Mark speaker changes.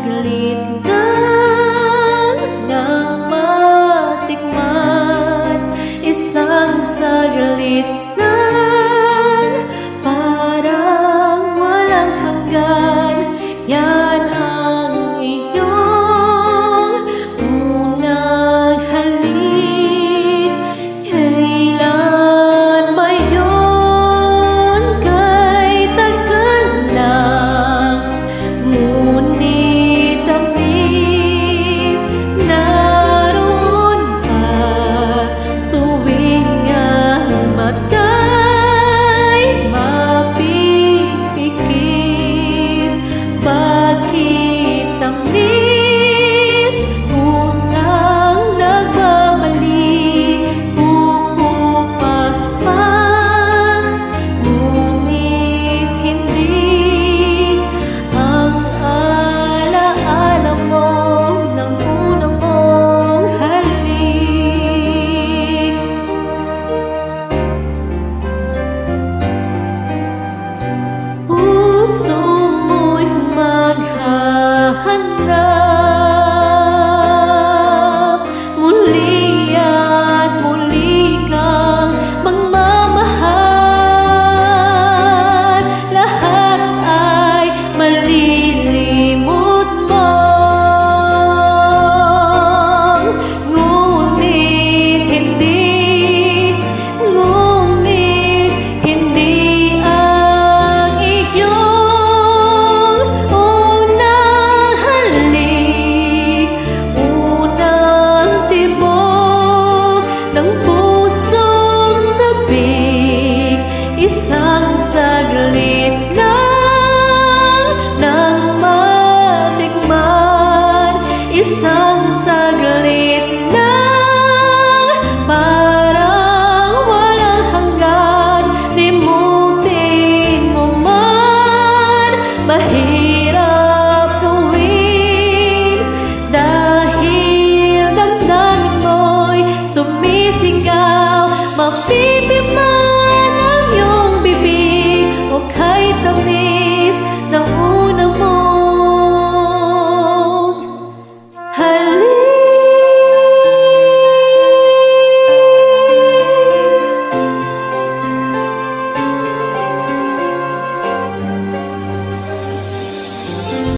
Speaker 1: saglit lang nang matikman, isang saglit lang, parang walang hanggan. Yan ang iyong unang halik. Kailan ba yun? Kay tagal lang, ngunit tamis naroon pa tuwing ang mata'y mapipikit. Bakit tamis kusang nagbabalik, kukupas pa, ngunit hindi ang alaala mo ng una mong halik. Puso mo'y maghahanap